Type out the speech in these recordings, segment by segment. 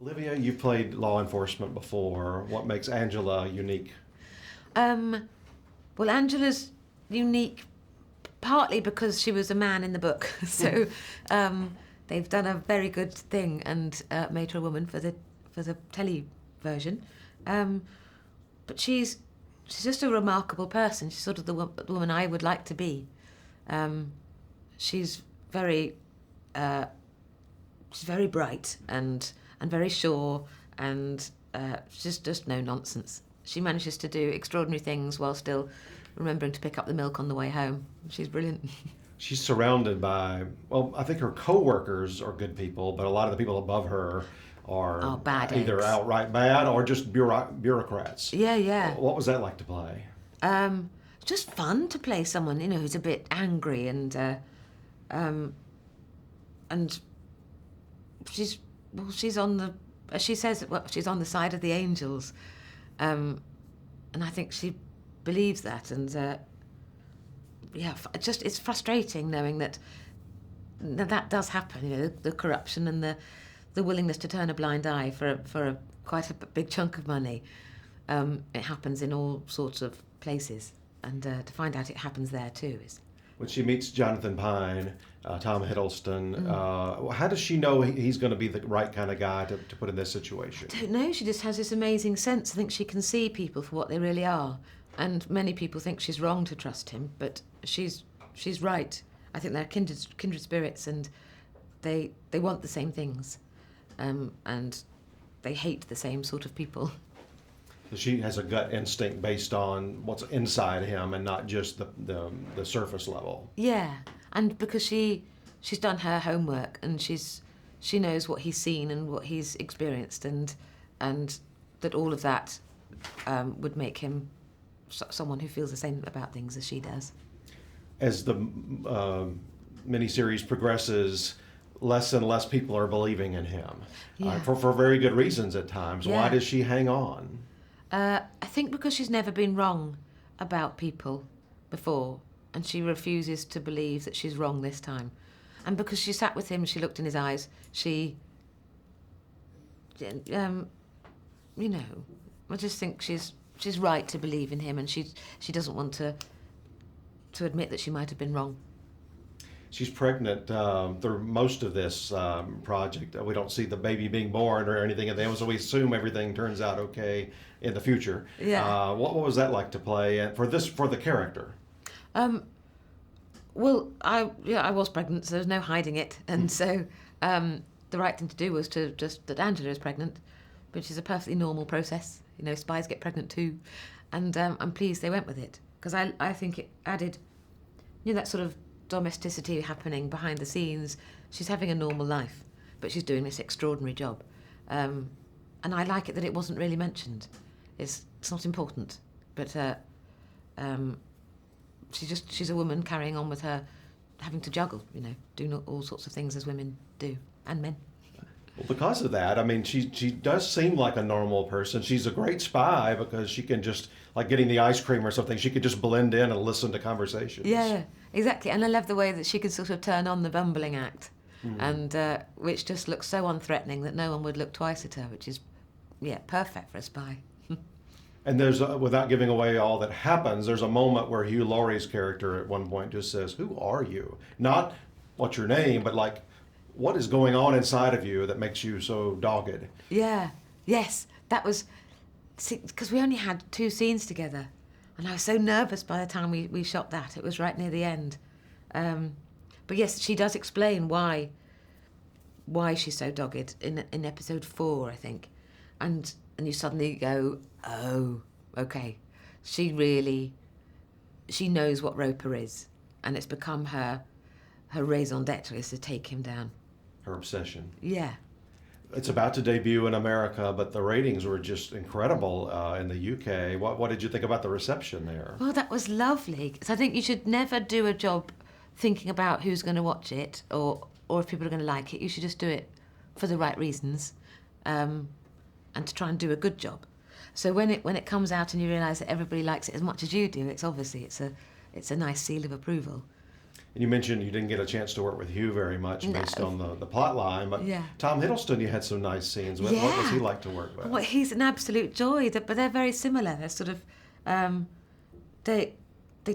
Olivia, you've played law enforcement before. What makes Angela unique? Um, well, Angela's unique partly because she was a man in the book, so they've done a very good thing and made her a woman for the telly version. But she's just a remarkable person. She's sort of the woman I would like to be. She's very she's very bright and very sure, and she's just no nonsense. She manages to do extraordinary things while still remembering to pick up the milk on the way home. She's brilliant. She's surrounded by, well, I think her co-workers are good people, but a lot of the people above her are bad either eggs. outright bad or just bureaucrats. Yeah. What was that like to play? It's just fun to play someone, who's a bit angry and she's on the, as she says, she's on the side of the angels, and I think she believes that, and it's frustrating knowing that does happen. The corruption and the willingness to turn a blind eye for quite a big chunk of money. It happens in all sorts of places, and to find out it happens there too is. When she meets Jonathan Pine, Tom Hiddleston, how does she know he's going to be the right kind of guy to put in this situation? I don't know, she just has this amazing sense. I think she can see people for what they really are, and many people think she's wrong to trust him, but she's right. I think they're kindred spirits, and they want the same things, and they hate the same sort of people. So she has a gut instinct based on what's inside him and not just the surface level. Yeah, and because she's done her homework, and she knows what he's seen and what he's experienced, and that all of that would make him someone who feels the same about things as she does. As the miniseries progresses, less and less people are believing in him, for very good reasons at times. Yeah. Why does she hang on? I think because she's never been wrong about people before, and she refuses to believe that she's wrong this time. And because she sat with him, she looked in his eyes, I just think she's right to believe in him, and she doesn't want to admit that she might have been wrong. She's pregnant through most of this project. We don't see the baby being born or anything of them, so we assume everything turns out okay in the future. Yeah. What was that like to play for the character? Well, I was pregnant, so there's no hiding it, and so the right thing to do was to just that Angela is pregnant, which is a perfectly normal process. Spies get pregnant too, and I'm pleased they went with it, because I think it added, that sort of domesticity happening behind the scenes. She's having a normal life, but she's doing this extraordinary job, and I like it that it wasn't really mentioned. It's not important, but she's a woman carrying on with her, having to juggle, doing all sorts of things as women do, and men. Well, because of that, she does seem like a normal person. She's a great spy because she can just, like getting the ice cream or something, she could just blend in and listen to conversations. Yeah, exactly. And I love the way that she can sort of turn on the bumbling act, and which just looks so unthreatening that no one would look twice at her, which is, perfect for a spy. And there's, without giving away all that happens, there's a moment where Hugh Laurie's character at one point just says, "Who are you?" Not what's your name, but like, what is going on inside of you that makes you so dogged? Yeah, yes, that was, because we only had 2 scenes together, and I was so nervous by the time we shot that. It was right near the end. But yes, she does explain why she's so dogged in episode 4, I think. And you suddenly go, oh, okay. She knows what Roper is, and it's become her raison d'etre is to take him down. Her obsession. Yeah. It's about to debut in America, but the ratings were just incredible in the UK. What did you think about the reception there? Well, that was lovely. Because I think you should never do a job thinking about who's going to watch it or if people are going to like it. You should just do it for the right reasons, and to try and do a good job. So when it comes out and you realise that everybody likes it as much as you do, it's a nice seal of approval. And you mentioned you didn't get a chance to work with Hugh very much No. based on the plot line, but Yeah. Tom Hiddleston, you had some nice scenes. What was he Yeah. like to work with? Well, he's an absolute joy, but they're very similar. They're sort of, they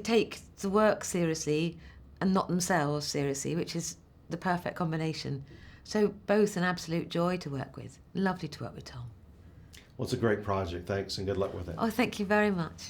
take the work seriously and not themselves seriously, which is the perfect combination. So both an absolute joy to work with. Lovely to work with Tom. Well, it's a great project. Thanks, and good luck with it. Oh, thank you very much.